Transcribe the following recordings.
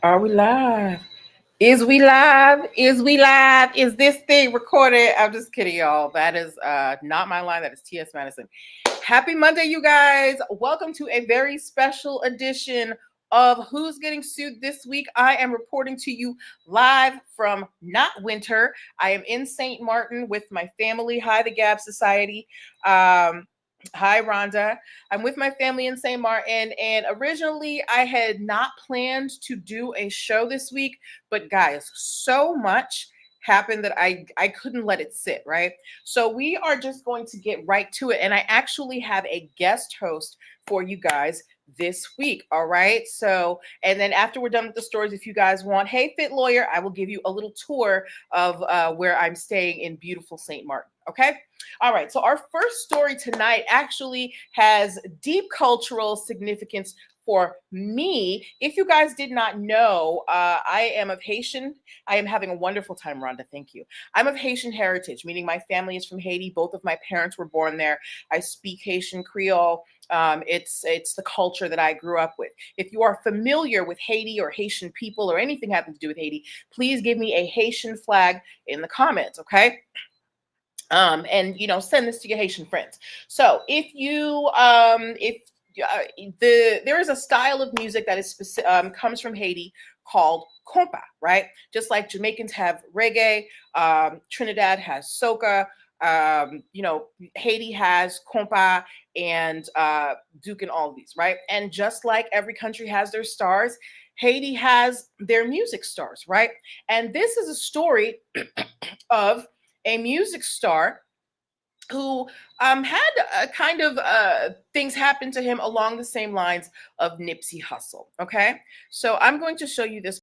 Are we live? Is we live? Is we live? Is this thing recorded? I'm just kidding, y'all. That is not my line. That is T.S. Madison. Happy Monday, you guys. Welcome to a very special edition of Who's Getting Sued This Week. I am reporting to you live from not winter. I am in St. Martin with my family. Hi, the Gab Society. Hi, Rhonda. I'm with my family in St. Martin, and originally I had not planned to do a show this week, but guys, so much happened that I couldn't let it sit, right? So we are just going to get right to it, and I actually have a guest host for you guys this week, all right? So, and then after we're done with the stories, if you guys want, hey, Fit Lawyer, I will give you a little tour of where I'm staying in beautiful St. Martin, okay? All right, so our first story tonight actually has deep cultural significance for me. If you guys did not know, I am of Haitian. I am having a wonderful time, Rhonda. Thank you. I'm of Haitian heritage, meaning my family is from Haiti. Both of my parents were born there. I speak Haitian Creole. It's the culture that I grew up with. If you are familiar with Haiti or Haitian people or anything having to do with Haiti, please give me a Haitian flag in the comments, okay? And send this to your Haitian friends. So if there is a style of music that is comes from Haiti called compa, right? Just like Jamaicans have reggae, Trinidad has soca, Haiti has compa and Duke and all of these, right? And just like every country has their stars, Haiti has their music stars, right? And this is a story of a music star who had kind of things happen to him along the same lines of Nipsey Hussle. Okay, so I'm going to show you this.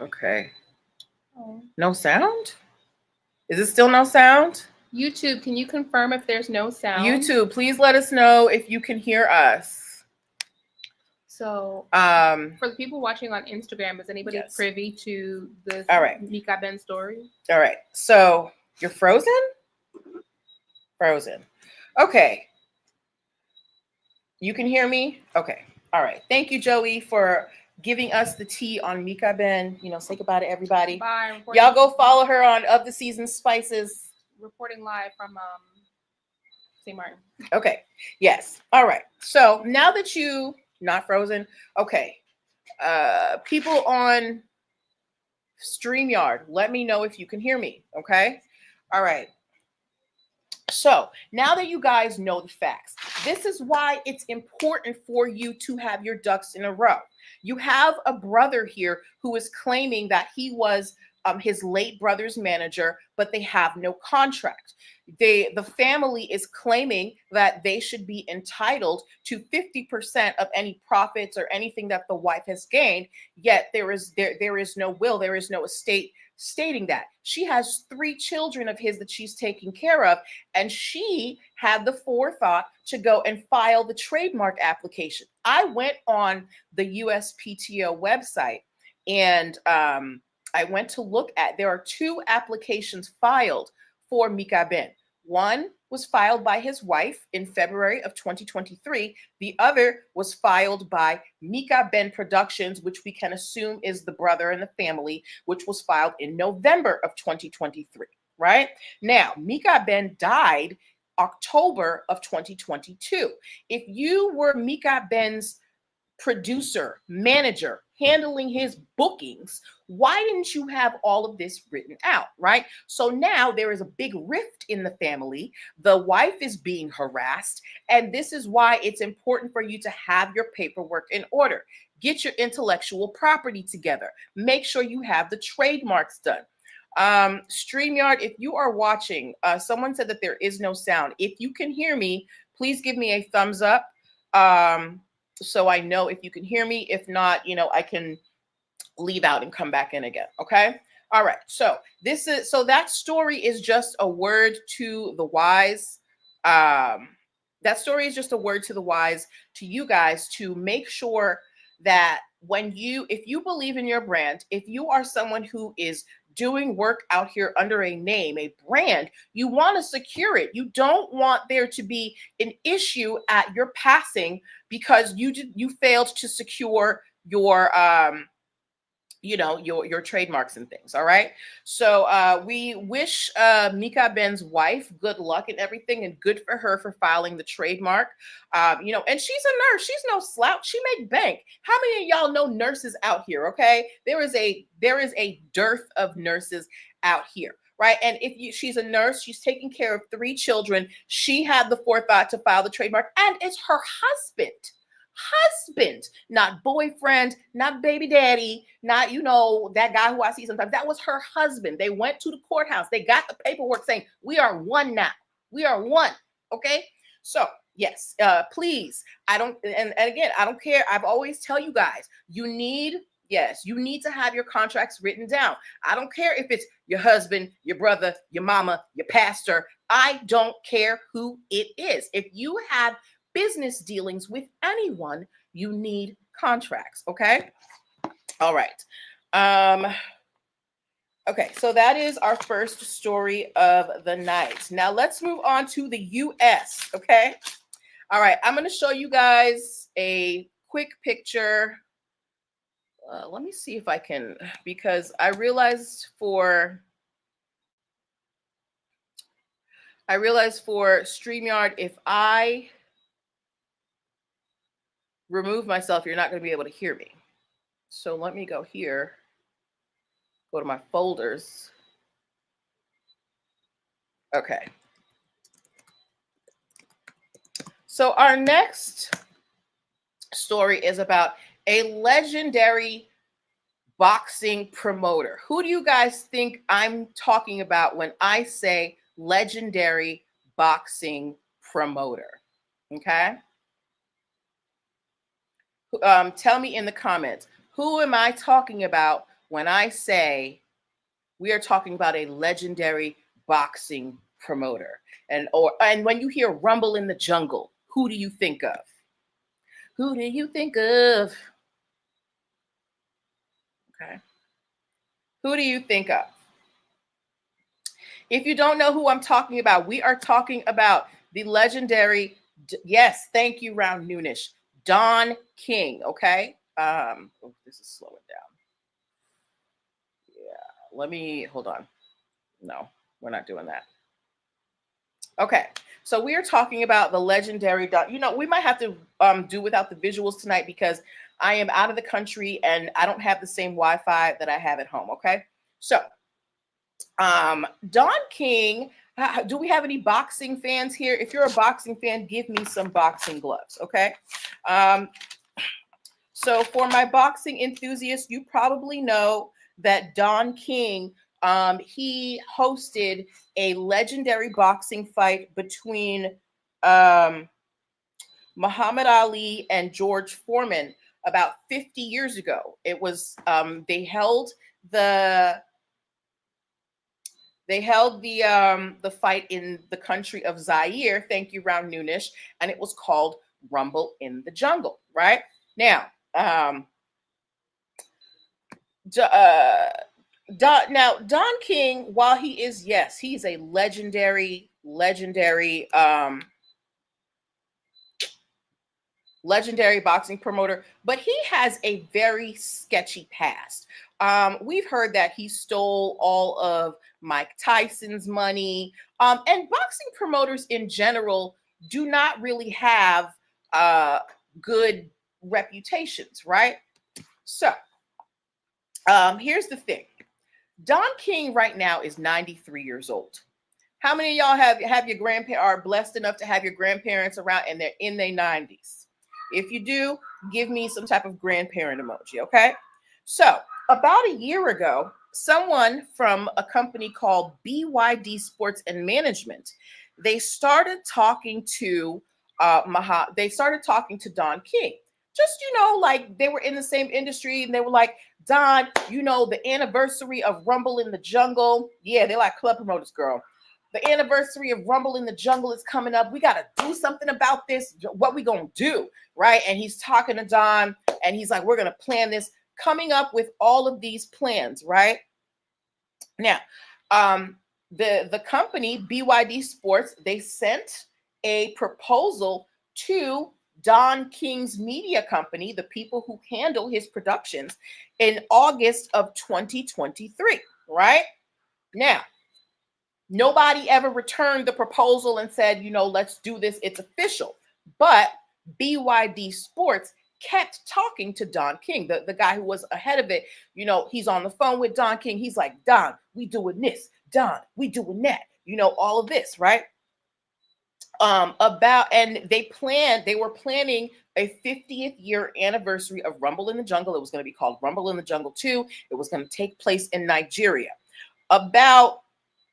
Okay. Oh. No sound? Is it still no sound? YouTube, can you confirm if there's no sound? YouTube, please let us know if you can hear us. So, for the people watching on Instagram, is anybody privy to the Mika Ben story? All right. So, you're frozen? Frozen. Okay. You can hear me? Okay. All right. Thank you, Joey, for giving us the tea on Mika Ben. You know, say goodbye to everybody. Bye. Y'all go follow her on Of the Season Spices. Reporting live from St. Martin. Okay. Yes. All right. So now that you not frozen, okay. People on StreamYard, let me know if you can hear me. Okay. All right. So now that you guys know the facts, this is why it's important for you to have your ducks in a row. You have a brother here who is claiming that he was his late brother's manager, but they have no contract. The family is claiming that they should be entitled to 50% of any profits or anything that the wife has gained. Yet there is no will, there is no estate stating that. She has 3 children of his that she's taking care of, and she had the forethought to go and file the trademark application. I went on the USPTO website and I went to look at, there are 2 applications filed for Mika Ben. One was filed by his wife in February of 2023. The other was filed by Mika Ben Productions, which we can assume is the brother in the family, which was filed in November of 2023, right? Now, Mika Ben died October of 2022. If you were Mika Ben's producer, manager, handling his bookings, why didn't you have all of this written out, right? So now there is a big rift in the family. The wife is being harassed, and this is why it's important for you to have your paperwork in order. Get your intellectual property together. Make sure you have the trademarks done. StreamYard, if you are watching, someone said that there is no sound. If you can hear me, please give me a thumbs up. So I know if you can hear me. If not, you know, I can leave out and come back in again. Okay. All right. So that story is just a word to the wise. That story is just a word to the wise, to you guys, to make sure that if you believe in your brand, if you are someone who is doing work out here under a name, a brand, you want to secure it. You don't want there to be an issue at your passing because you failed to secure your your trademarks and things. All right. So we wish Mika Ben's wife good luck and everything, and good for her for filing the trademark. And she's a nurse. She's no slouch. She make bank. How many of y'all know nurses out here? Okay. There is a dearth of nurses out here. Right. And she's a nurse, she's taking care of 3 children. She had the forethought to file the trademark, and it's her husband, not boyfriend, not baby daddy, not, that guy who I see sometimes. That was her husband. They went to the courthouse. They got the paperwork saying, we are one now. We are one. Okay. So yes, please. And again, I don't care. I've always tell you guys, you need to have your contracts written down. I don't care if it's your husband, your brother, your mama, your pastor. I don't care who it is. If you have business dealings with anyone, you need contracts. Okay. All right. Okay. So that is our first story of the night. Now let's move on to the US. Okay. All right. I'm going to show you guys a quick picture. Let me see if I can, because I realized for StreamYard, if I remove myself, you're not going to be able to hear me. So let me go here, go to my folders. Okay. So our next story is about a legendary boxing promoter. Who do you guys think I'm talking about when I say legendary boxing promoter? Okay. Tell me in the comments, who am I talking about when I say we are talking about a legendary boxing promoter. And when you hear Rumble in the Jungle, who do you think of? Who do you think of? Okay. Who do you think of? If you don't know who I'm talking about, we are talking about the legendary, yes, thank you, Round Noonish, Don King, okay? This is slowing down. Yeah, let me, hold on. No, we're not doing that. Okay, so we are talking about the legendary, we might have to do without the visuals tonight because I am out of the country and I don't have the same Wi-Fi that I have at home, okay? So, Don King, do we have any boxing fans here? If you're a boxing fan, give me some boxing gloves, okay? So for my boxing enthusiasts, you probably know that Don King, he hosted a legendary boxing fight between Muhammad Ali and George Foreman about 50 years ago. It was, they held the fight in the country of Zaire. Thank you, Round Noonish. And it was called Rumble in the Jungle, right? Now, Don King, while he is, yes, he's a legendary boxing promoter, but he has a very sketchy past. We've heard that he stole all of Mike Tyson's money, and boxing promoters in general do not really have good reputations, right? So here's the thing. Don King right now is 93 years old. How many of y'all have your grandparents, are blessed enough to have your grandparents around and they're in their 90s? If you do, give me some type of grandparent emoji, okay? So about a year ago, someone from a company called BYD Sports and Management, they started talking to they started talking to Don King. Just, like they were in the same industry and they were like, Don, the anniversary of Rumble in the Jungle. Yeah, they're like club promoters, girl. The anniversary of Rumble in the Jungle is coming up. We got to do something about this. What we going to do, right? And he's talking to Don and he's like, we're going to plan this, coming up with all of these plans, right? Now, the company, BYD Sports, they sent a proposal to Don King's media company, the people who handle his productions, in August of 2023, right? Now, nobody ever returned the proposal and said, let's do this. It's official. But BYD Sports kept talking to Don King, the guy who was ahead of it. He's on the phone with Don King. He's like, Don, we doing this. Don, we doing that. All of this, right? And they were planning a 50th year anniversary of Rumble in the Jungle. It was going to be called Rumble in the Jungle 2. It was going to take place in Nigeria. About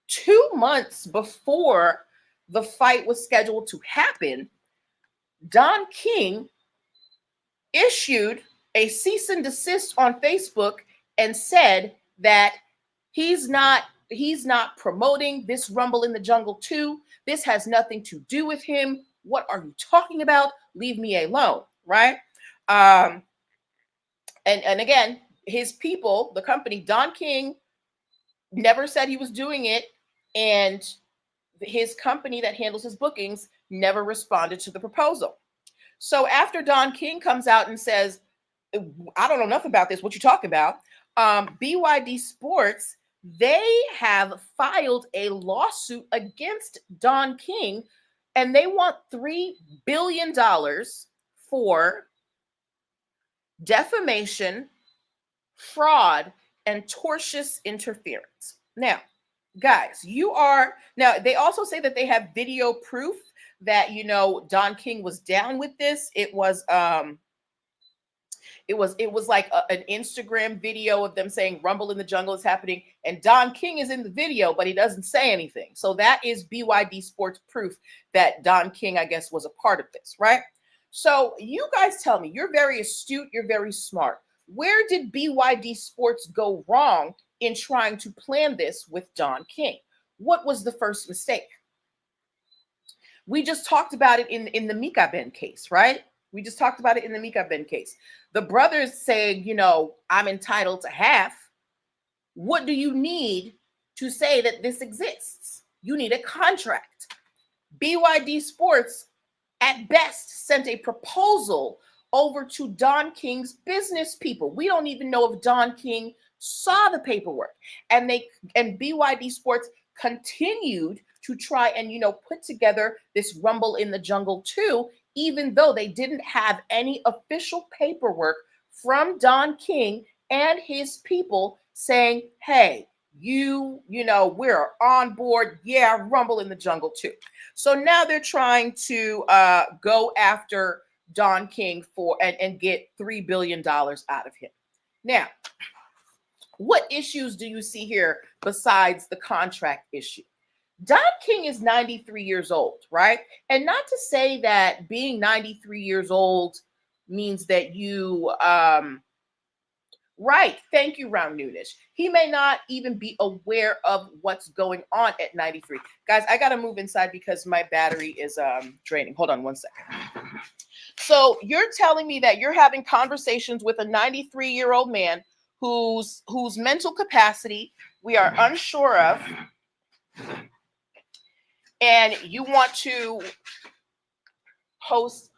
2 months before the fight was scheduled to happen, Don King issued a cease and desist on Facebook and said that he's not promoting this Rumble in the Jungle 2. This has nothing to do with him. What are you talking about? Leave me alone, right? And again, his people, the company, Don King, never said he was doing it, and his company that handles his bookings never responded to the proposal. So after Don King comes out and says, I don't know enough about this, what you talking about? BYD Sports, they have filed a lawsuit against Don King, and they want $3 billion for defamation, fraud, and tortious interference. Now, guys, they also say that they have video proof that, Don King was down with this. It was like an Instagram video of them saying Rumble in the Jungle is happening, and Don King is in the video, but he doesn't say anything. So that is BYD Sports proof that Don King, I guess, was a part of this, right? So you guys tell me, you're very astute, you're very smart. Where did BYD Sports go wrong in trying to plan this with Don King? What was the first mistake? We just talked about it in the Mika Ben case, right? We just talked about it in the Mika Ben case. The brothers saying, you know, I'm entitled to half. What do you need to say that this exists? You need a contract. BYD Sports, at best, sent a proposal over to Don King's business people. We don't even know if Don King saw the paperwork. And BYD Sports continued to try and, you know, put together this Rumble in the Jungle 2, even though they didn't have any official paperwork from Don King and his people saying, hey, you know, we're on board. Yeah, Rumble in the Jungle 2. So now they're trying to go after Don King and get $3 billion out of him. Now, what issues do you see here besides the contract issue? Don King is 93 years old, right? And not to say that being 93 years old means that you, right, thank you, Ram Nudish. He may not even be aware of what's going on at 93. Guys, I got to move inside because my battery is draining. Hold on one second. So you're telling me that you're having conversations with a 93-year-old man whose mental capacity we are unsure of, and you want to host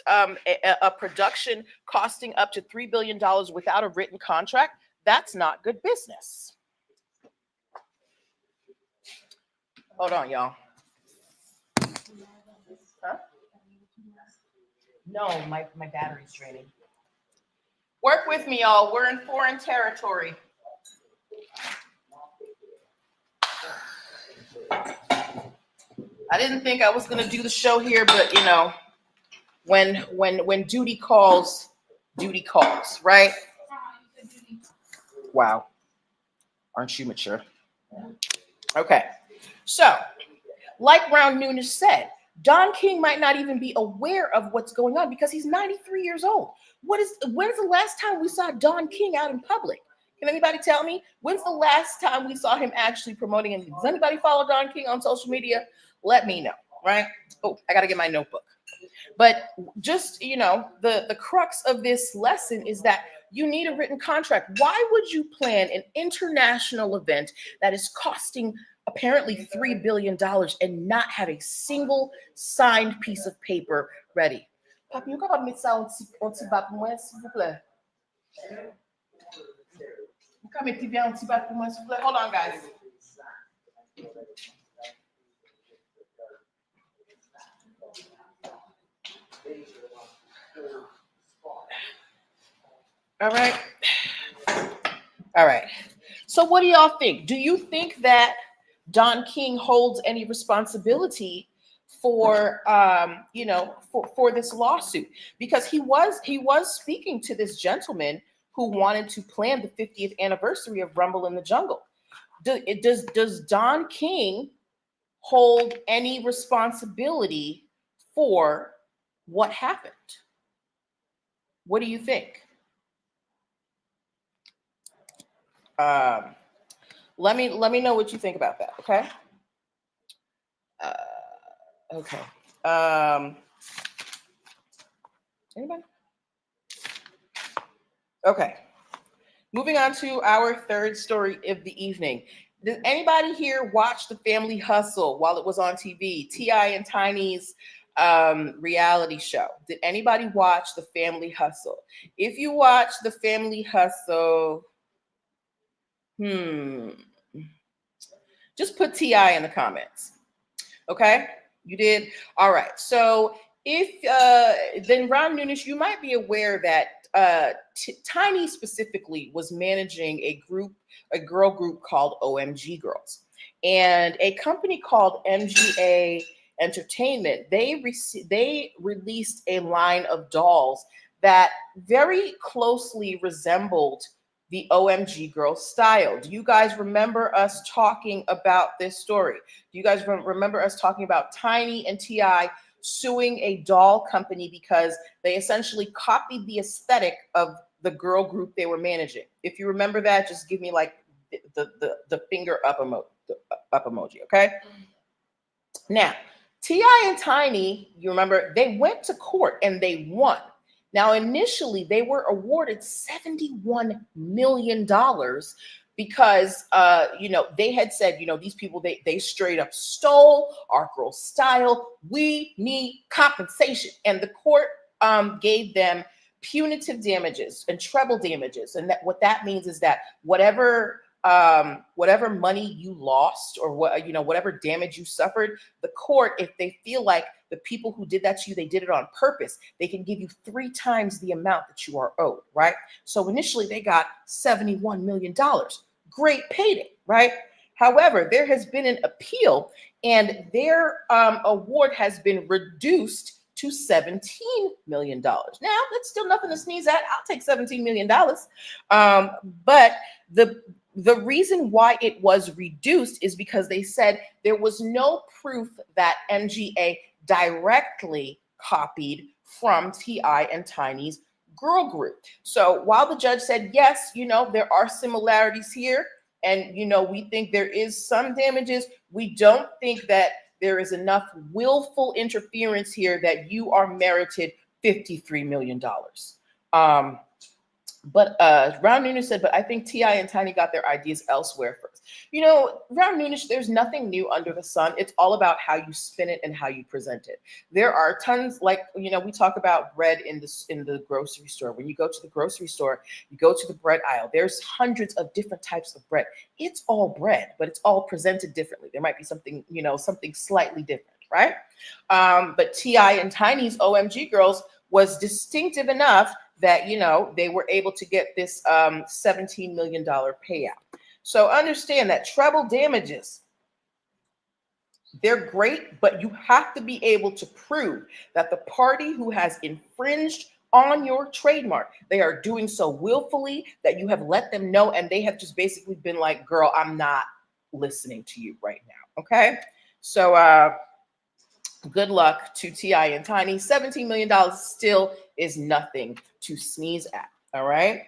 a production costing up to $3 billion without a written contract? That's not good business. Hold on, y'all. Huh? No, my battery's draining. Work with me, y'all. We're in foreign territory. I didn't think I was going to do the show here, but, you know, when duty calls, right? Wow. Aren't you mature? Okay. So, like Round Nunes said, Don King might not even be aware of what's going on because he's 93 years old. When's the last time we saw Don King out in public? Can anybody tell me? When's the last time we saw him actually promoting anything? Does anybody follow Don King on social media? Let me know, right? Oh, I got to get my notebook. But just, you know, the crux of this lesson is that you need a written contract. Why would you plan an international event that is costing apparently $3 billion and not have a single signed piece of paper ready? Papi, you can mettre ça un petit bas pour moi, s'il vous plaît. Hold on, guys. All right. So what do y'all think? Do you think that Don King holds any responsibility for for this lawsuit? Because he was speaking to this gentleman who wanted to plan the 50th anniversary of Rumble in the Jungle. Does Don King hold any responsibility for what happened? What do you think? Let me know what you think about that. Okay. Okay. Anybody? Okay. Moving on to our third story of the evening. Did anybody here watch The Family Hustle while it was on TV? T.I. and Tiny's reality show. Did anybody watch The Family Hustle? If you watch The Family Hustle, just put T.I. in the comments. Okay? You did? All right. So then Ron Nunes, you might be aware that Tiny specifically was managing a girl group called OMG Girls. And a company called MGA Entertainment, they released a line of dolls that very closely resembled the OMG Girls style. Do you guys remember us talking about this story? Do you guys remember us talking about Tiny and T.I. suing a doll company because they essentially copied the aesthetic of the girl group they were managing. If you remember that, just give me like the finger up emoji, okay? Now, T.I. and Tiny, you remember, they went to court and they won. Now, initially, they were awarded $71 million because, they had said, these people, they straight up stole our girl's style. We need compensation. And the court gave them punitive damages and treble damages. And what that means is that whatever money you lost or whatever damage you suffered, the court, if they feel like the people who did that to you, they did it on purpose, they can give you 3 times the amount that you are owed, right? So initially they got $71 million. Great payday, right? However, there has been an appeal and their award has been reduced to $17 million. Now, that's still nothing to sneeze at. I'll take $17 million. But the reason why it was reduced is because they said there was no proof that MGA directly copied from T.I. and Tiny's girl group. So while the judge said, yes, there are similarities here, and, we think there is some damages, we don't think that there is enough willful interference here that you are merited $53 million. But Round Noonish said, but I think T.I. and Tiny got their ideas elsewhere first. Round Noonish, there's nothing new under the sun. It's all about how you spin it and how you present it. There are tons, like, we talk about bread in the grocery store. When you go to the grocery store, you go to the bread aisle. There's hundreds of different types of bread. It's all bread, but it's all presented differently. There might be something, something slightly different, right? But T.I. and Tiny's OMG Girls was distinctive enough that, they were able to get this $17 million payout. So understand that treble damages, they're great, but you have to be able to prove that the party who has infringed on your trademark, they are doing so willfully, that you have let them know, and they have just basically been like, girl, I'm not listening to you right now, okay? So good luck to T.I. and Tiny. $17 million still is nothing to sneeze at, all right?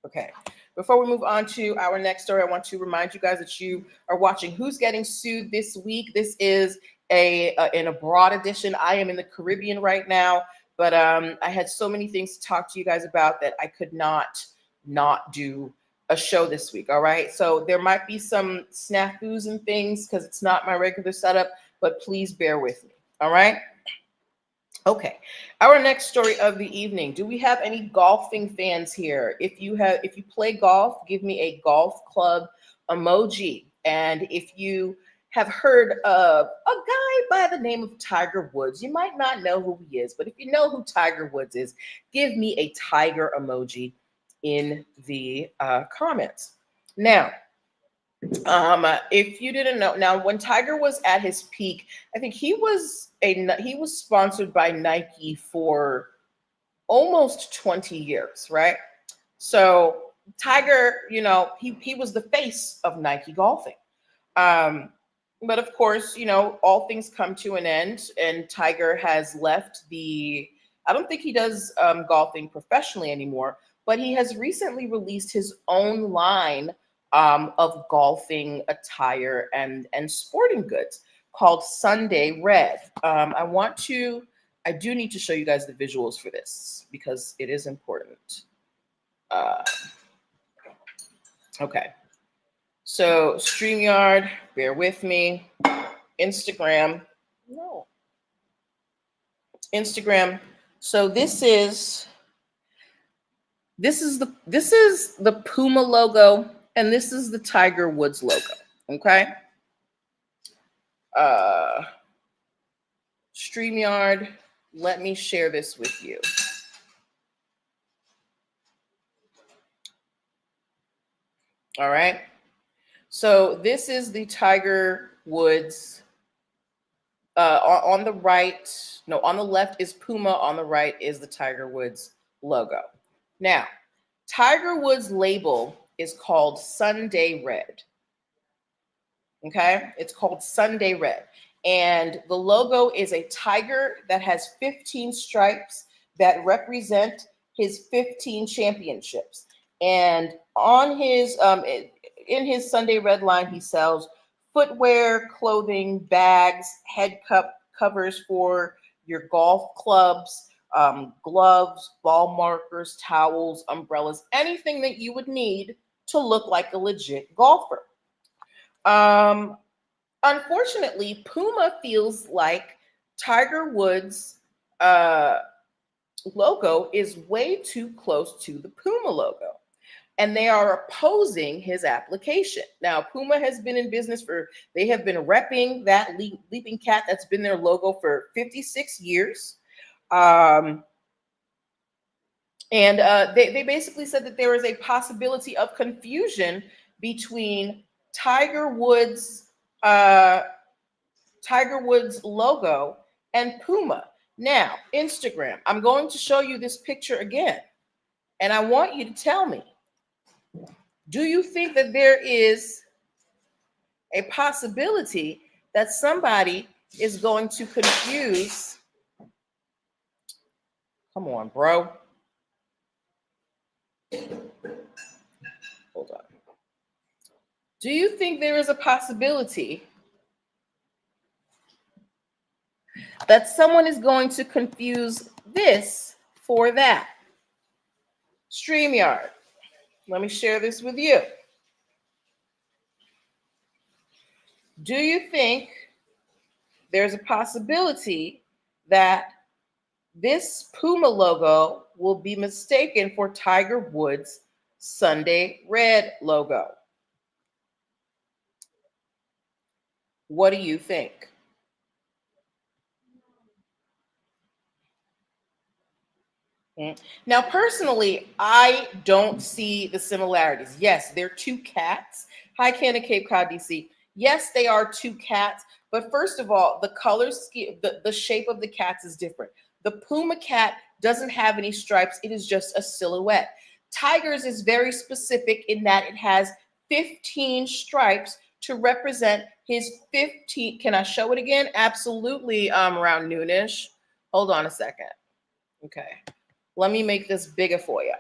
Okay. Before we move on to our next story, I want to remind you guys that you are watching Who's Getting Sued this week. This is an abroad edition. I am in the Caribbean right now, but I had so many things to talk to you guys about that I could not do a show this week. All right. So there might be some snafus and things because it's not my regular setup, but please bear with me. All right. Okay. Our next story of the evening. Do we have any golfing fans here? If you play golf, give me a golf club emoji. And if you have heard of a guy by the name of Tiger Woods, you might not know who he is, but if you know who Tiger Woods is, give me a tiger emoji in the comments. Now, if you didn't know, now when Tiger was at his peak, I think he was sponsored by Nike for almost 20 years, right? So Tiger, he was the face of Nike golfing. But of course, all things come to an end, and Tiger has left I don't think he does golfing professionally anymore, but he has recently released his own line of golfing attire and sporting goods called Sunday Red. I do need to show you guys the visuals for this because it is important. Okay. So StreamYard, bear with me. Instagram. So this is the Puma logo, and this is the Tiger Woods logo. Okay. StreamYard, let me share this with you. All right. So this is the Tiger Woods. On the left is Puma. On the right is the Tiger Woods logo. Now, Tiger Woods' label is called Sunday Red. Okay, it's called Sunday Red. And the logo is a tiger that has 15 stripes that represent his 15 championships. And on his in his Sunday Red line, he sells footwear, clothing, bags, head covers for your golf clubs, gloves, ball markers, towels, umbrellas, anything that you would need to look like a legit golfer. Unfortunately, Puma feels like Tiger Woods' logo is way too close to the Puma logo, and they are opposing his application. Now, Puma has been in business they have been repping that leaping cat that's been their logo for 56 years. And they basically said that there is a possibility of confusion between Tiger Woods' logo and Puma. Now, Instagram, I'm going to show you this picture again, and I want you to tell me, do you think that there is a possibility that somebody is going to confuse? Come on, bro. Hold on. Do you think there is a possibility that someone is going to confuse this for that? StreamYard, let me share this with you. Do you think there's a possibility that this Puma logo will be mistaken for Tiger Woods' Sunday Red logo? What do you think? Now, personally, I don't see the similarities. Yes, they're two cats. Hi, Canada, Cape Cod, DC. Yes, they are two cats. But first of all, the color scheme, the shape of the cats is different. The Puma cat doesn't have any stripes. It is just a silhouette. Tiger's is very specific in that it has 15 stripes to represent his 15. Can I show it again? Absolutely, around noonish. Hold on a second. Okay. Let me make this bigger for you.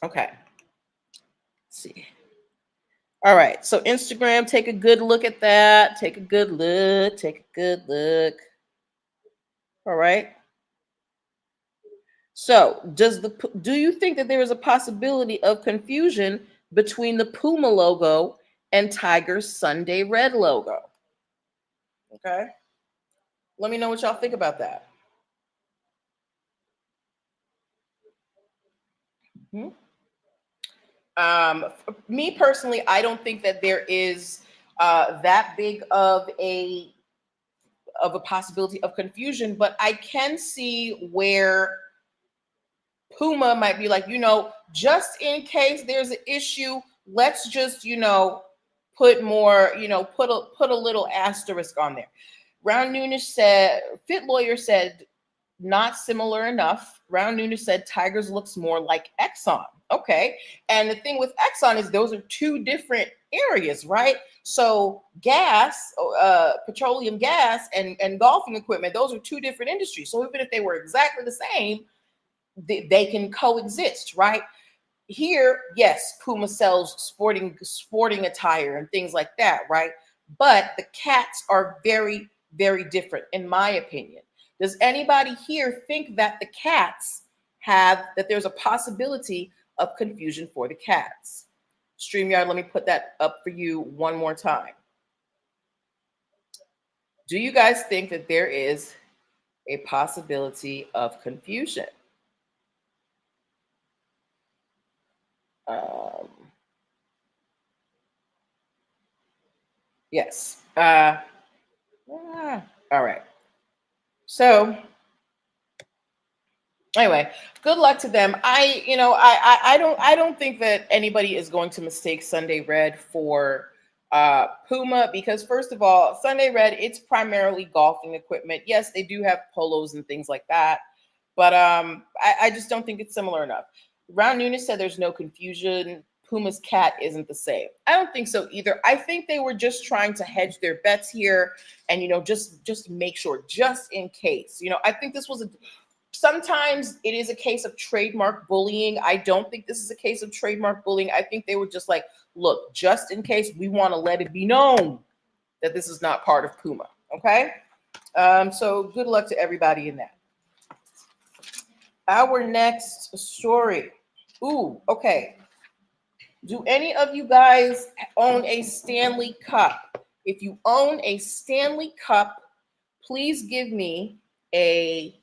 Okay. Let's see. All right. So Instagram, take a good look at that. Take a good look. Take a good look. All right. So do you think that there is a possibility of confusion between the Puma logo and Tiger's Sunday Red logo? Okay. Let me know what y'all think about that. Me personally, I don't think that there is that big of a possibility of confusion, but I can see where Puma might be like, just in case there's an issue, let's just, put more, put a little asterisk on there. Round Noonish said, Fit Lawyer said, not similar enough. Round Noonish said Tigers looks more like Exxon. Okay. And the thing with Exxon is those are two different areas, right? So gas, petroleum gas and golfing equipment, those are two different industries. So even if they were exactly the same, they can coexist, right? Here, yes, Puma sells sporting attire and things like that, right? But the cats are very, very different, in my opinion. Does anybody here think that that there's a possibility of confusion for the cats? StreamYard, let me put that up for you one more time. Do you guys think that there is a possibility of confusion? Yes. All right. So anyway, good luck to them. I don't think that anybody is going to mistake Sunday Red for Puma, because first of all, Sunday Red, it's primarily golfing equipment. Yes, they do have polos and things like that, but I just don't think it's similar enough. Round Nunes said there's no confusion. Puma's cat isn't the same. I don't think so either. I think they were just trying to hedge their bets here and, just make sure, just in case. I think this was sometimes it is a case of trademark bullying. I don't think this is a case of trademark bullying. I think they were just like, look, just in case, we want to let it be known that this is not part of Puma. Okay? So good luck to everybody in that. Our next story. Ooh, okay. Do any of you guys own a Stanley Cup? If you own a Stanley Cup, please give me a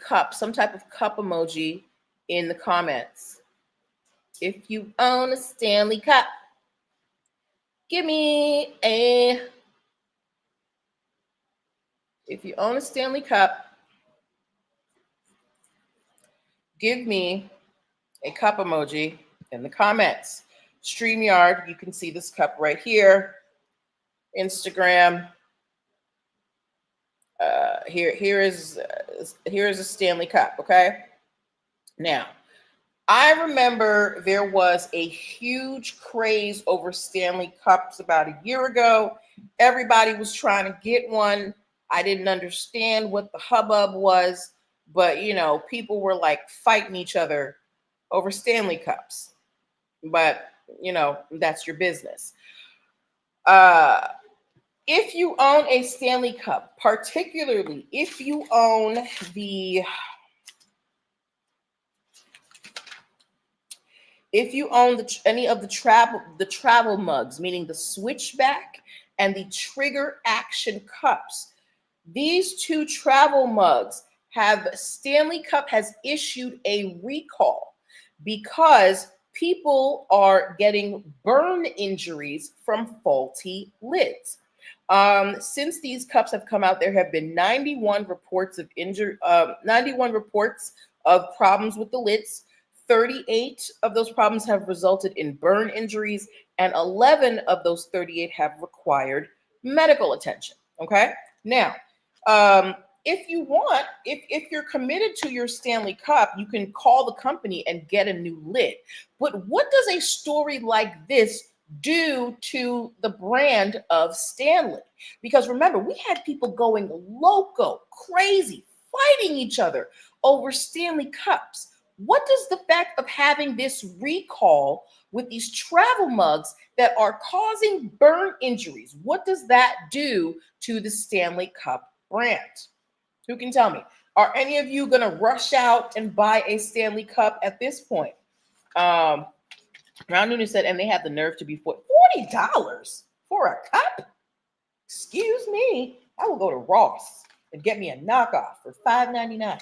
cup, some type of cup emoji in the comments. If you own a Stanley Cup, give me a. If you own a Stanley Cup, give me a cup emoji in the comments. StreamYard, you can see this cup right here. Instagram. Here is a Stanley Cup. Okay. Now, I remember there was a huge craze over Stanley Cups about a year ago. Everybody was trying to get one. I didn't understand what the hubbub was, but people were like fighting each other over Stanley Cups. But that's your business. If you own a Stanley Cup, particularly if you own any of the travel mugs, meaning the switchback and the trigger action cups, these two travel mugs Stanley Cup has issued a recall because people are getting burn injuries from faulty lids. Since these cups have come out, there have been 91 reports of 91 reports of problems with the lids. 38 of those problems have resulted in burn injuries, and 11 of those 38 have required medical attention. Okay. Now, if you want, if you're committed to your Stanley Cup, you can call the company and get a new lid. But what does a story like this do to the brand of Stanley? Because remember, we had people going loco, crazy, fighting each other over Stanley Cups. What does the fact of having this recall with these travel mugs that are causing burn injuries, what does that do to the Stanley Cup brand? Who can tell me? Are any of you going to rush out and buy a Stanley Cup at this point? Round Noonan said, and they have the nerve to be $40 for a cup? Excuse me. I will go to Ross and get me a knockoff for $5.99.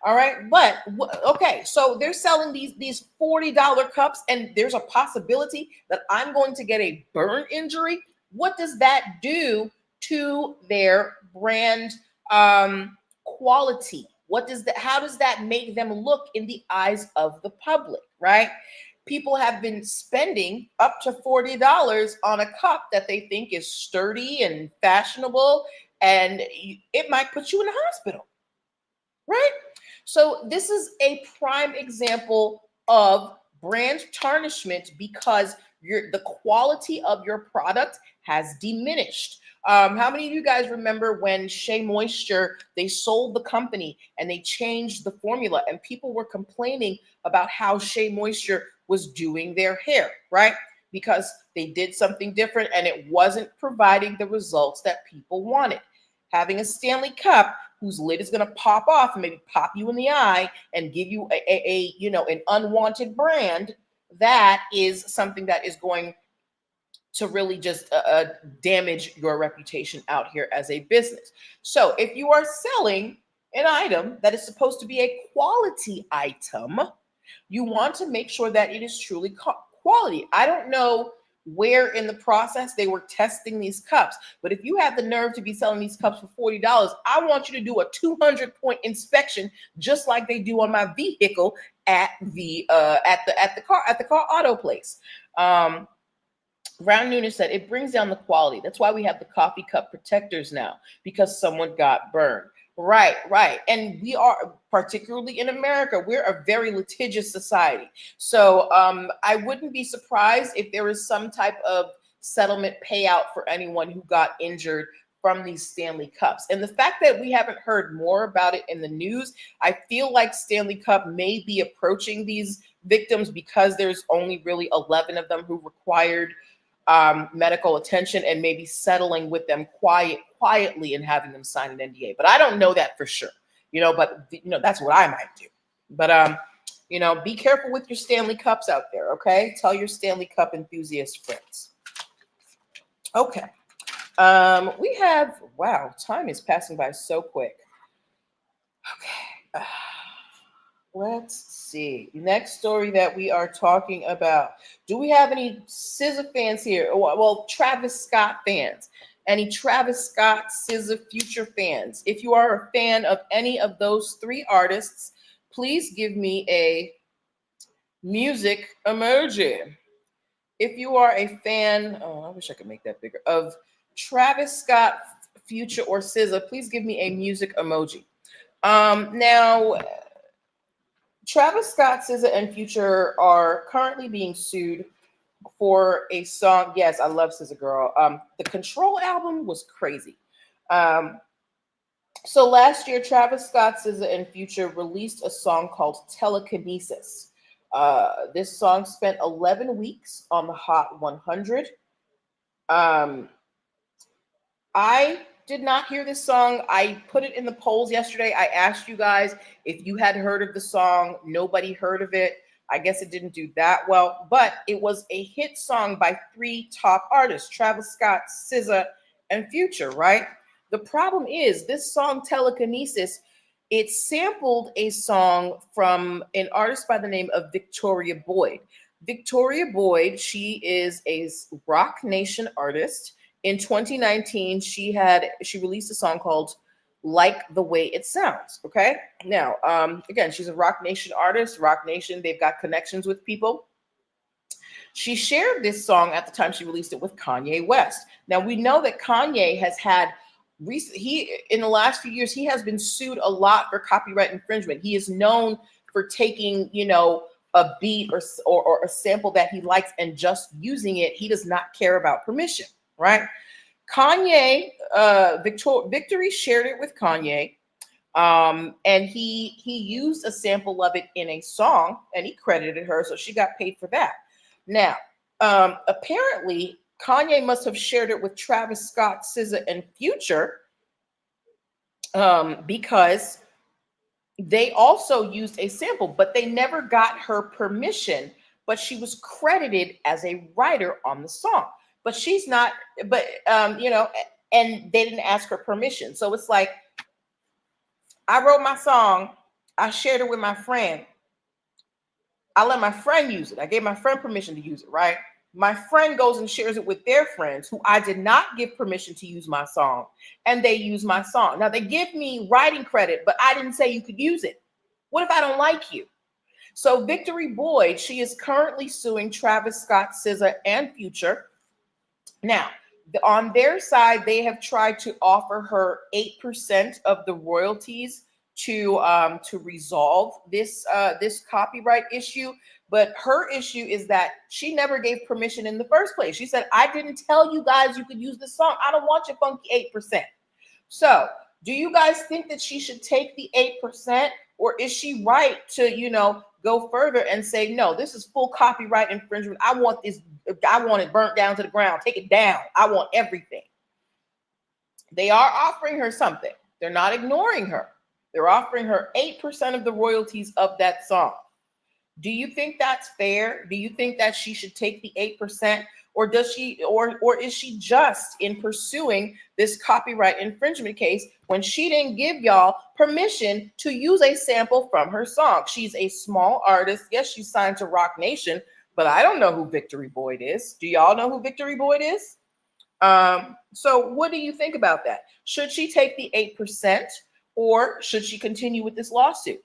All right, but okay, so they're selling these $40 cups, and there's a possibility that I'm going to get a burn injury. What does that do to their brand quality? How does that make them look in the eyes of the public, right? People have been spending up to $40 on a cup that they think is sturdy and fashionable, and it might put you in the hospital, right? So this is a prime example of brand tarnishment because the quality of your product has diminished. How many of you guys remember when Shea Moisture, they sold the company and they changed the formula and people were complaining about how Shea Moisture was doing their hair, right? Because they did something different and it wasn't providing the results that people wanted. Having a Stanley Cup whose lid is going to pop off and maybe pop you in the eye and give you an unwanted brand, that is something that is going to really just damage your reputation out here as a business. So if you are selling an item that is supposed to be a quality item, you want to make sure that it is truly quality. I don't know where in the process they were testing these cups, but if you have the nerve to be selling these cups for $40, I want you to do a 200-point inspection, just like they do on my vehicle at the car auto place. Round Noonan said it brings down the quality. That's why we have the coffee cup protectors now, because someone got burned. Right, right. And we are, particularly in America, we're a very litigious society. So I wouldn't be surprised if there is some type of settlement payout for anyone who got injured from these Stanley Cups. And the fact that we haven't heard more about it in the news, I feel like Stanley Cup may be approaching these victims because there's only really 11 of them who required medical attention, and maybe settling with them quietly and having them sign an NDA. But I don't know that for sure, but that's what I might do. But be careful with your Stanley Cups out there, okay? Tell your Stanley Cup enthusiast friends. Okay. We have, wow, time is passing by so quick. Okay. Let's see. Next story that we are talking about. Do we have any SZA fans here? Well, Travis Scott fans. Any Travis Scott, SZA, Future fans? If you are a fan of any of those three artists, please give me a music emoji. If you are a fan, I wish I could make that bigger, of Travis Scott, Future, or SZA, please give me a music emoji. Now, Travis Scott, SZA, and Future are currently being sued for a song. Yes, I love SZA Girl. The Control album was crazy. So last year, Travis Scott, SZA, and Future released a song called Telekinesis. This song spent 11 weeks on the Hot 100. I did not hear this song. I put it in the polls yesterday. I asked you guys if you had heard of the song. Nobody heard of it. I guess it didn't do that well, but it was a hit song by three top artists, Travis Scott, SZA, and Future, right? The problem is this song, Telekinesis, it sampled a song from an artist by the name of Victoria Boyd. Victoria Boyd, she is a Rock Nation artist. In 2019, she released a song called Like the Way It Sounds. Okay. Now, again, she's a Rock Nation artist. Rock Nation, they've got connections with people. She shared this song at the time she released it with Kanye West. Now, we know that Kanye has had in the last few years, he has been sued a lot for copyright infringement. He is known for taking, a beat or a sample that he likes and just using it. He does not care about permission. Right? Kanye, Victory shared it with Kanye, and he used a sample of it in a song, and he credited her, so she got paid for that. Now, apparently, Kanye must have shared it with Travis Scott, SZA, and Future, because they also used a sample, but they never got her permission, but she was credited as a writer on the song. But she's not, and they didn't ask her permission. So it's like, I wrote my song, I shared it with my friend. I let my friend use it. I gave my friend permission to use it, right? My friend goes and shares it with their friends who I did not give permission to use my song, and they use my song. Now they give me writing credit, but I didn't say you could use it. What if I don't like you? So Victory Boyd, she is currently suing Travis Scott, SZA, and Future. Now, on their side, they have tried to offer her 8% of the royalties to resolve this copyright issue. But her issue is that she never gave permission in the first place. She said, I didn't tell you guys you could use this song. I don't want your funky 8%. So do you guys think that she should take the 8%, or is she right to, go further and say, no, this is full copyright infringement. I want it burnt down to the ground. Take it down. I want everything. They are offering her something. They're not ignoring her. They're offering her 8% of the royalties of that song. Do you think that's fair? Do you think that she should take the 8%? Or does she, or is she just in pursuing this copyright infringement case when she didn't give y'all permission to use a sample from her song? She's a small artist. Yes, she's signed to Rock Nation, but I don't know who Victory Boyd is. Do y'all know who Victory Boyd is? So what do you think about that? Should she take the 8%, or should she continue with this lawsuit?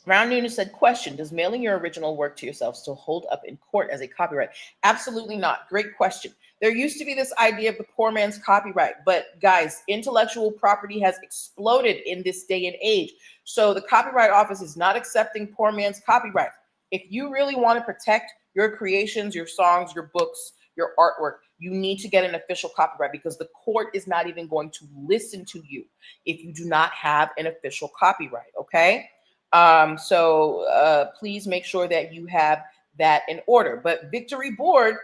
Round Noonan said, question, does mailing your original work to yourself still hold up in court as a copyright? Absolutely not. Great question. There used to be this idea of the poor man's copyright, but guys, intellectual property has exploded in this day and age. So the Copyright Office is not accepting poor man's copyright. If you really want to protect your creations, your songs, your books, your artwork, you need to get an official copyright, because the court is not even going to listen to you if you do not have an official copyright, okay? So please make sure that you have that in order. But Victory Boyd,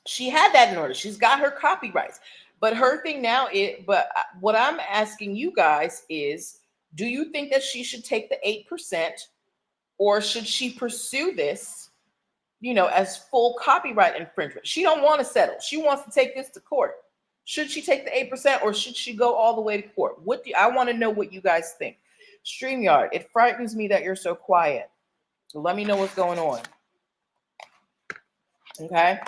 she had that in order. She's got her copyrights. But her thing now is, but what I'm asking you guys is, do you think that she should take the 8%, or should she pursue this, as full copyright infringement? She don't want to settle. She wants to take this to court. Should she take the 8%, or should she go all the way to court? I want to know what you guys think. StreamYard, it frightens me that you're so quiet. So let me know what's going on. Okay.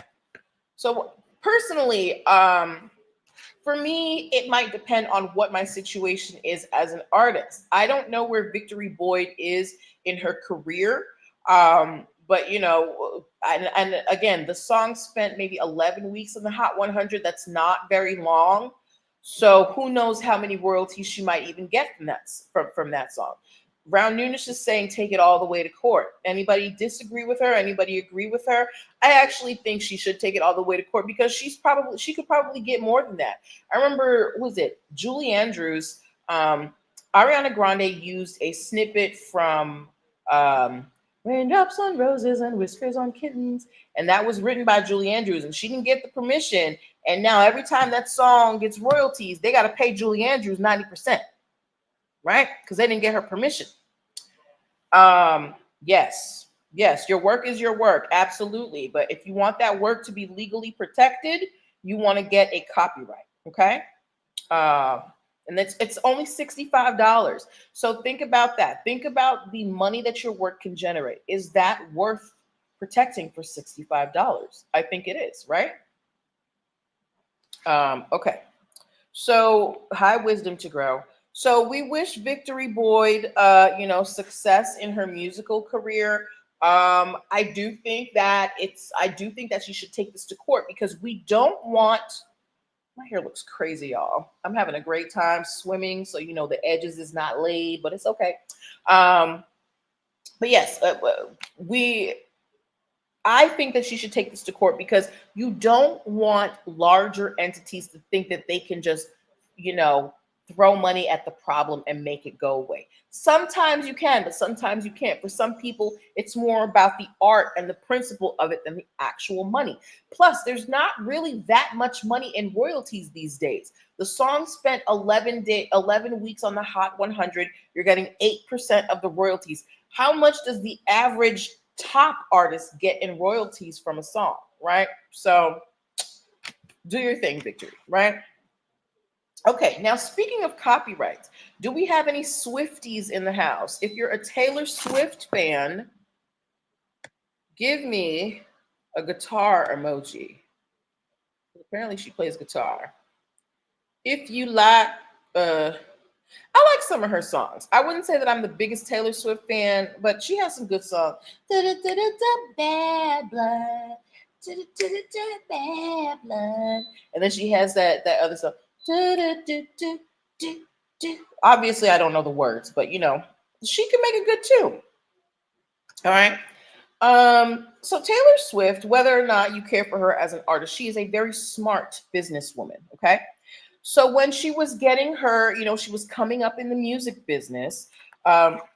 So personally, for me, it might depend on what my situation is as an artist. I don't know where Victory Boyd is in her career. But and again, the song spent maybe 11 weeks in the Hot 100. That's not very long. So who knows how many royalties she might even get from that song. Brown Noonish is saying take it all the way to court. Anybody disagree with her? Anybody agree with her? I actually think she should take it all the way to court, because she could probably get more than that. I remember, was it Julie Andrews? Ariana Grande used a snippet from Raindrops on Roses and Whiskers on Kittens, and that was written by Julie Andrews, and she didn't get the permission. And now every time that song gets royalties, they got to pay Julie Andrews 90%, right? Because they didn't get her permission. Yes, your work is your work, absolutely. But if you want that work to be legally protected, you want to get a copyright, okay? And it's only $65. So think about that. Think about the money that your work can generate. Is that worth protecting for $65? I think it is, right? Okay. So high wisdom to grow. So we wish Victory Boyd, success in her musical career. I do think that she should take this to court, because we don't want. My hair looks crazy, y'all. I'm having a great time swimming, so the edges is not laid, but it's okay. But yes, I think that she should take this to court, because you don't want larger entities to think that they can just, throw money at the problem and make it go away. Sometimes you can, but sometimes you can't. For some people, it's more about the art and the principle of it than the actual money. Plus, there's not really that much money in royalties these days. The song spent 11 weeks on the Hot 100. You're getting 8% of the royalties. How much does the average top artist get in royalties from a song, right? So do your thing, Victory, right? Okay, now speaking of copyrights, do we have any Swifties in the house? If you're a Taylor Swift fan, give me a guitar emoji. Apparently she plays guitar. If you like, I like some of her songs. I wouldn't say that I'm the biggest Taylor Swift fan, but she has some good songs. Bad blood. Bad blood. And then she has that other song. Obviously, I don't know the words, but she can make a good tune. All right. So Taylor Swift, whether or not you care for her as an artist, she is a very smart businesswoman. Okay. So when she was getting her, she was coming up in the music business,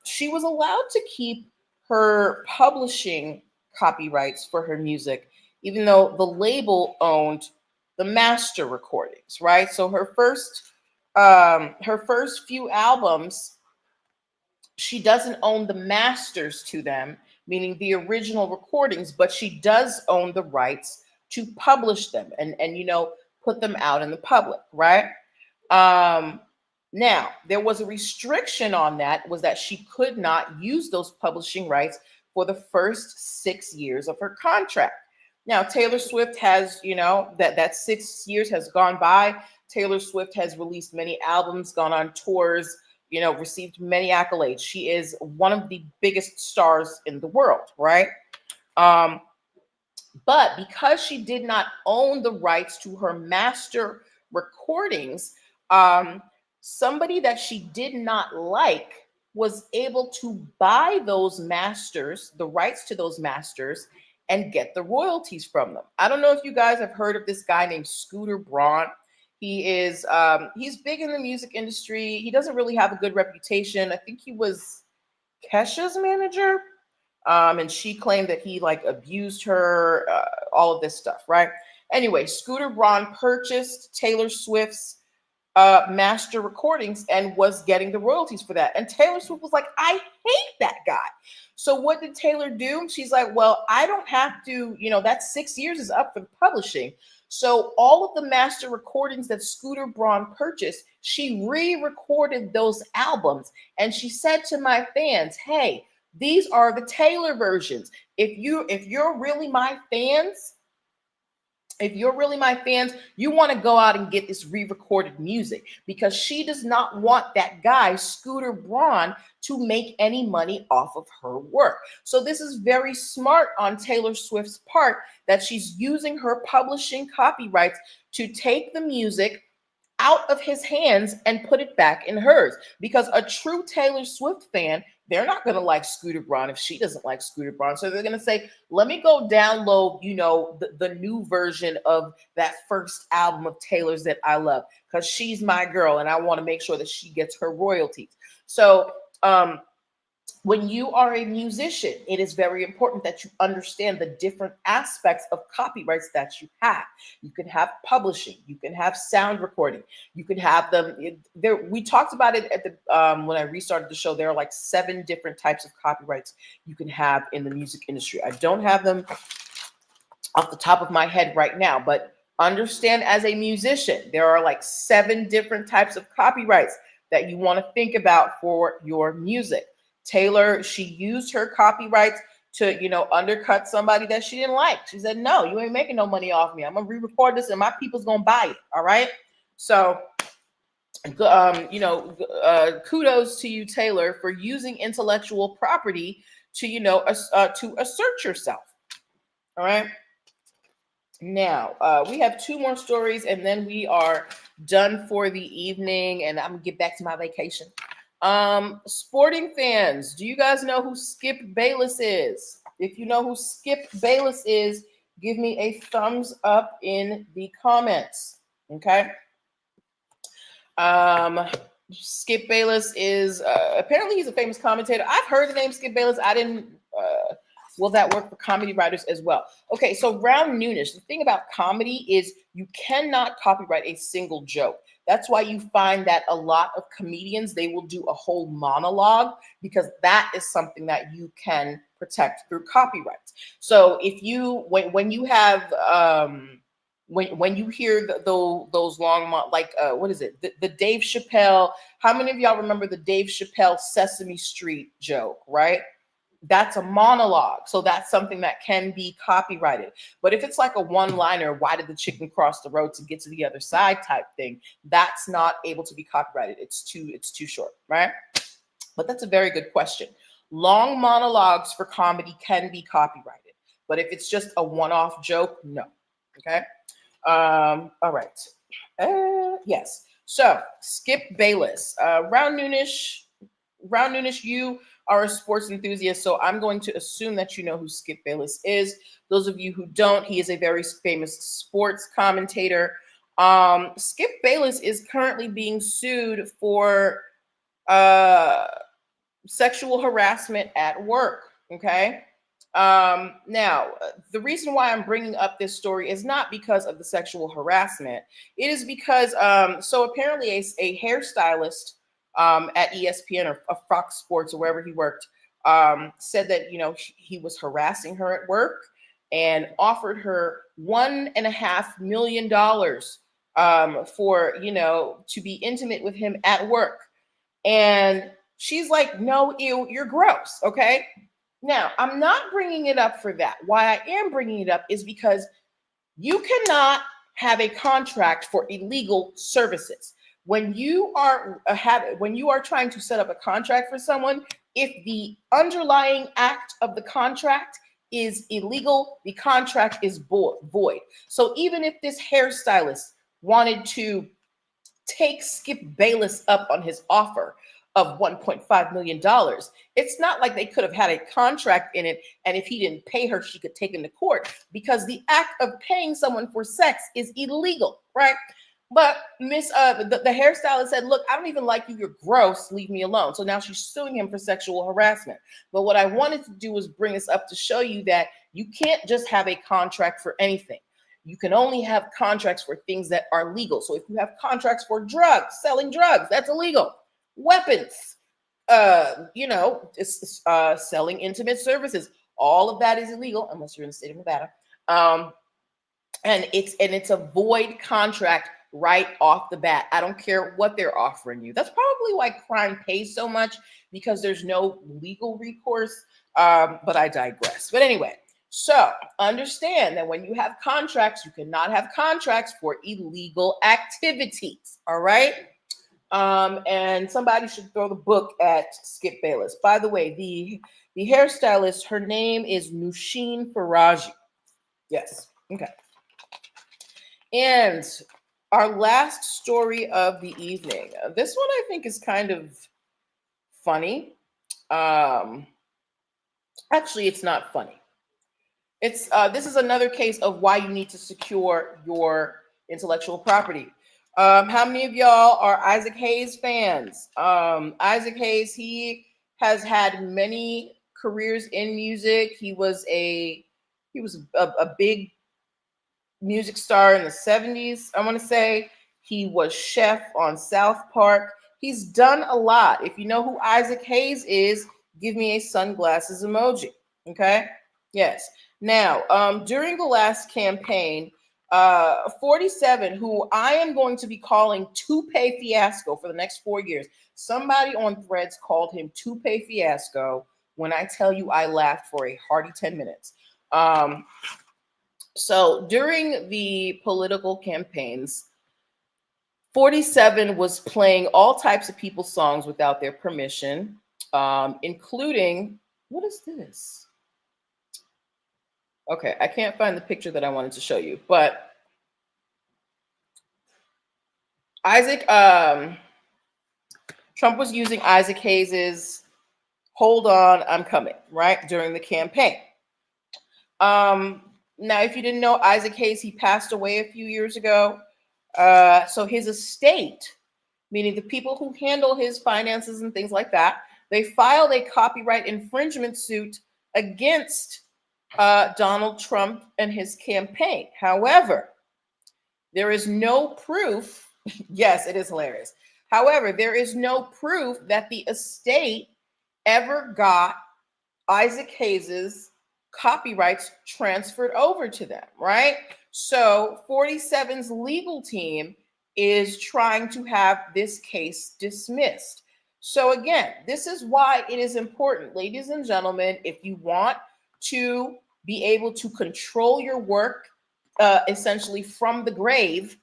she was allowed to keep her publishing copyrights for her music, even though the label owned the master recordings, right? So her first few albums, she doesn't own the masters to them, meaning the original recordings, but she does own the rights to publish them and put them out in the public, right? Now, there was a restriction on that, was that she could not use those publishing rights for the first 6 years of her contract. Now, Taylor Swift has, that 6 years has gone by. Taylor Swift has released many albums, gone on tours, received many accolades. She is one of the biggest stars in the world, right? But because she did not own the rights to her master recordings, somebody that she did not like was able to buy those masters, the rights to those masters, and get the royalties from them. I don't know if you guys have heard of this guy named Scooter Braun. He is he's big in the music industry. He doesn't really have a good reputation. I think he was Kesha's manager. And she claimed that he like abused her, all of this stuff, right? Anyway, Scooter Braun purchased Taylor Swift's master recordings and was getting the royalties for that. And Taylor Swift was like, I hate that guy. So what did Taylor do? She's like, well, I don't have to, that 6 years is up for the publishing. So all of the master recordings that Scooter Braun purchased, she re-recorded those albums. And she said to my fans, hey, these are the Taylor versions. If you're really my fans, you want to go out and get this re-recorded music, because she does not want that guy, Scooter Braun, to make any money off of her work. So this is very smart on Taylor Swift's part, that she's using her publishing copyrights to take the music out of his hands and put it back in hers. Because a true Taylor Swift fan, they're not going to like Scooter Braun if she doesn't like Scooter Braun. So they're going to say, let me go download, the new version of that first album of Taylor's that I love, because she's my girl and I want to make sure that she gets her royalties. So when you are a musician, it is very important that you understand the different aspects of copyrights that you have. You can have publishing, you can have sound recording, you can have them there. We talked about it at the when I restarted the show. There are like 7 different types of copyrights you can have in the music industry. I don't have them off the top of my head right now, but understand, as a musician, there are like 7 different types of copyrights that you want to think about for your music. Taylor, she used her copyrights to, undercut somebody that she didn't like. She said, no, you ain't making no money off me. I'm going to re-record this and my people's going to buy it. All right. So, kudos to you, Taylor, for using intellectual property to, to assert yourself. All right. Now, we have 2 more stories and then we are done for the evening, and I'm going to get back to my vacation. Sporting fans, do you guys know who Skip Bayless is? If you know who Skip Bayless is, give me a thumbs up in the comments. Okay. Skip Bayless is apparently he's a famous commentator. I've heard the name Skip Bayless. I didn't. Will that work for comedy writers as well? Okay, so round noonish. The thing about comedy is you cannot copyright a single joke. That's why you find that a lot of comedians, they will do a whole monologue, because that is something that you can protect through copyrights. So if you, when you have, when you hear those long, what is it? The Dave Chappelle, how many of y'all remember the Dave Chappelle Sesame Street joke, right? That's a monologue. So that's something that can be copyrighted. But if it's like a one-liner, why did the chicken cross the road to get to the other side type thing, that's not able to be copyrighted. It's too short, right? But that's a very good question. Long monologues for comedy can be copyrighted. But if it's just a one-off joke, no. Okay. All right. Yes. So Skip Bayless, round noonish, you are a sports enthusiast, so I'm going to assume that you know who Skip Bayless is. Those of you who don't, he is a very famous sports commentator. Skip Bayless is currently being sued for sexual harassment at work. Okay. Now, the reason why I'm bringing up this story is not because of the sexual harassment. It is because, so apparently a hairstylist at ESPN or Fox Sports or wherever he worked, said that, he was harassing her at work and offered her $1.5 million for, to be intimate with him at work. And she's like, no, ew, you're gross. Okay. Now, I'm not bringing it up for that. Why I am bringing it up is because you cannot have a contract for illegal services. When you are trying to set up a contract for someone, if the underlying act of the contract is illegal. The contract is void. So even if this hairstylist wanted to take Skip Bayless up on his offer of $1.5 million, it's not like they could have had a contract in it, and if he didn't pay her, she could take him to court, because the act of paying someone for sex is illegal, right? But the hairstylist said, look, I don't even like you. You're gross. Leave me alone. So now she's suing him for sexual harassment. But what I wanted to do was bring this up to show you that you can't just have a contract for anything. You can only have contracts for things that are legal. So if you have contracts for drugs, selling drugs, that's illegal. Weapons, selling intimate services, all of that is illegal unless you're in the state of Nevada. And it's a void contract right off the bat. I don't care what they're offering you. That's probably why crime pays so much, because there's no legal recourse. But I digress. But anyway, so understand that when you have contracts, you cannot have contracts for illegal activities. All right. And somebody should throw the book at Skip Bayless. By the way, the hairstylist, her name is Nusheen Faraji. Yes. Okay. And our last story of the evening. This one I think is kind of funny. Actually, it's not funny. It's this is another case of why you need to secure your intellectual property. How many of y'all are Isaac Hayes fans? Isaac Hayes, he has had many careers in music. He was a big music star in the 70s, I want to say. He was chef on South Park. He's done a lot. If you know who Isaac Hayes is, give me a sunglasses emoji. Okay? Yes. Now, during the last campaign, 47, who I am going to be calling Toupee Fiasco for the next 4 years. Somebody on Threads called him Toupee Fiasco. When I tell you, I laughed for a hearty 10 minutes. So during the political campaigns, 47 was playing all types of people's songs without their permission, including, what is this? Okay, I can't find the picture that I wanted to show you, but Trump was using Isaac Hayes's "Hold On, I'm Coming," right, during the campaign. Now, if you didn't know, Isaac Hayes, he passed away a few years ago. So his estate, meaning the people who handle his finances and things like that, they filed a copyright infringement suit against Donald Trump and his campaign. However, there is no proof. Yes, it is hilarious. However, there is no proof that the estate ever got Isaac Hayes's copyrights transferred over to them, right? So 47's legal team is trying to have this case dismissed. So again, this is why it is important, ladies and gentlemen, if you want to be able to control your work essentially from the grave,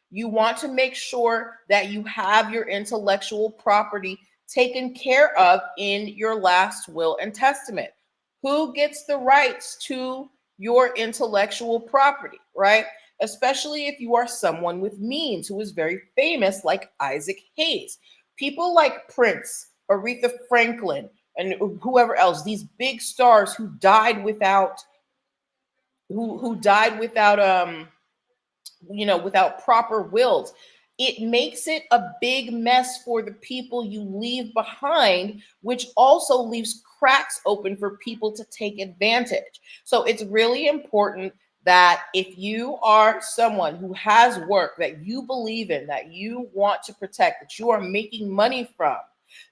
you want to make sure that you have your intellectual property taken care of in your last will and testament. Who gets the rights to your intellectual property, right? Especially if you are someone with means who is very famous, like Isaac Hayes. People like Prince, Aretha Franklin, and whoever else, these big stars who died without without proper wills. It makes it a big mess for the people you leave behind, which also leaves cracks open for people to take advantage. So it's really important that if you are someone who has work that you believe in, that you want to protect, that you are making money from,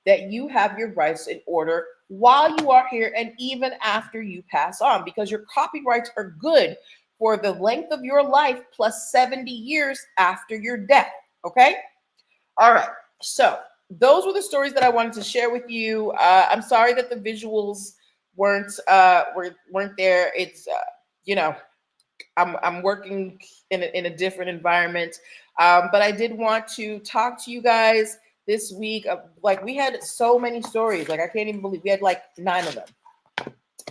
that you have your rights in order while you are here and even after you pass on, because your copyrights are good for the length of your life plus 70 years after your death. Okay. All right. So those were the stories that I wanted to share with you. I'm sorry that the visuals weren't there. It's I'm working in a different environment, but I did want to talk to you guys this week. Like, we had so many stories. Like, I can't even believe we had like 9 of them.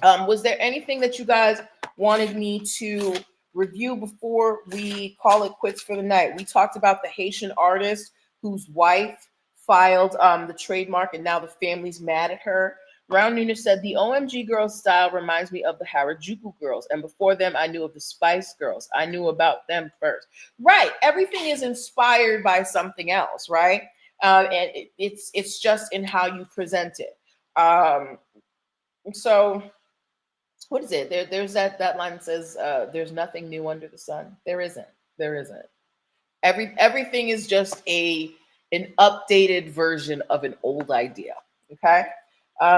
Was there anything that you guys wanted me to review before we call it quits for the night? We talked about the Haitian artist whose wife filed the trademark and now the family's mad at her. Round Nooner said, the OMG Girls style reminds me of the Harajuku Girls. And before them, I knew of the Spice Girls. I knew about them first. Right. Everything is inspired by something else, right? And it's just in how you present it. So what is it? There's that line that says, there's nothing new under the sun. There isn't. There isn't. Everything is just an updated version of an old idea. Okay.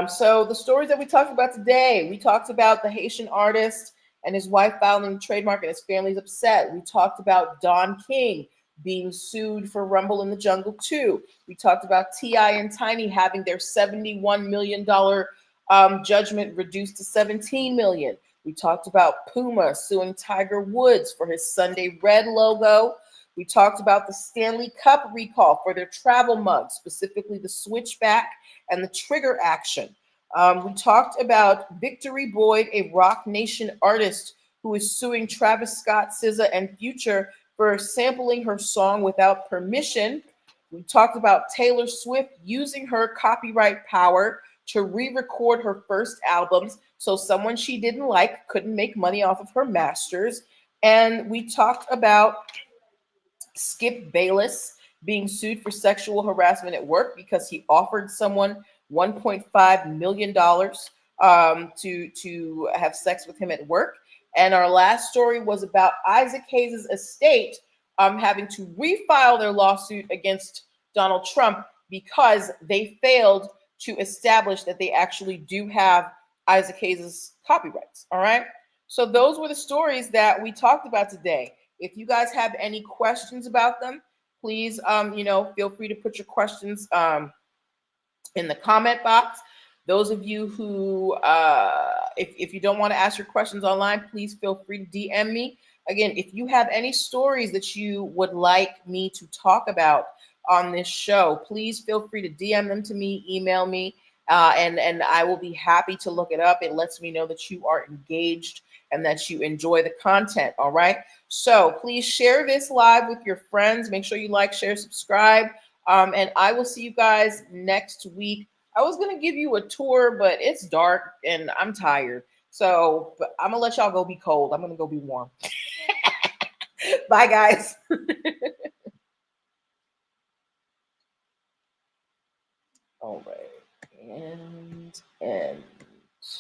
So the stories that we talked about today, we talked about the Haitian artist and his wife filing the trademark and his family's upset. We talked about Don King being sued for Rumble in the Jungle 2. We talked about T.I. and Tiny having their $71 million judgment reduced to $17 million. We talked about Puma suing Tiger Woods for his Sunday Red logo. We talked about the Stanley Cup recall for their travel mugs, specifically the switchback and the trigger action. We talked about Victory Boyd, a Rock Nation artist who is suing Travis Scott, SZA, and Future for sampling her song without permission. We talked about Taylor Swift using her copyright power to re-record her first albums so someone she didn't like couldn't make money off of her masters. And we talked about Skip Bayless being sued for sexual harassment at work because he offered someone $1.5 million to have sex with him at work. And our last story was about Isaac Hayes' estate having to refile their lawsuit against Donald Trump because they failed to establish that they actually do have Isaac Hayes' copyrights. All right. So those were the stories that we talked about today. If you guys have any questions about them, please, feel free to put your questions in the comment box. Those of you who, if you don't want to ask your questions online, please feel free to DM me. Again, if you have any stories that you would like me to talk about on this show, please feel free to DM them to me, email me, and I will be happy to look it up. It lets me know that you are engaged and that you enjoy the content. All right. So please share this live with your friends. Make sure you like, share, subscribe. And I will see you guys next week. I was going to give you a tour, but it's dark and I'm tired. So but I'm going to let y'all go be cold. I'm going to go be warm. Bye, guys. All right. And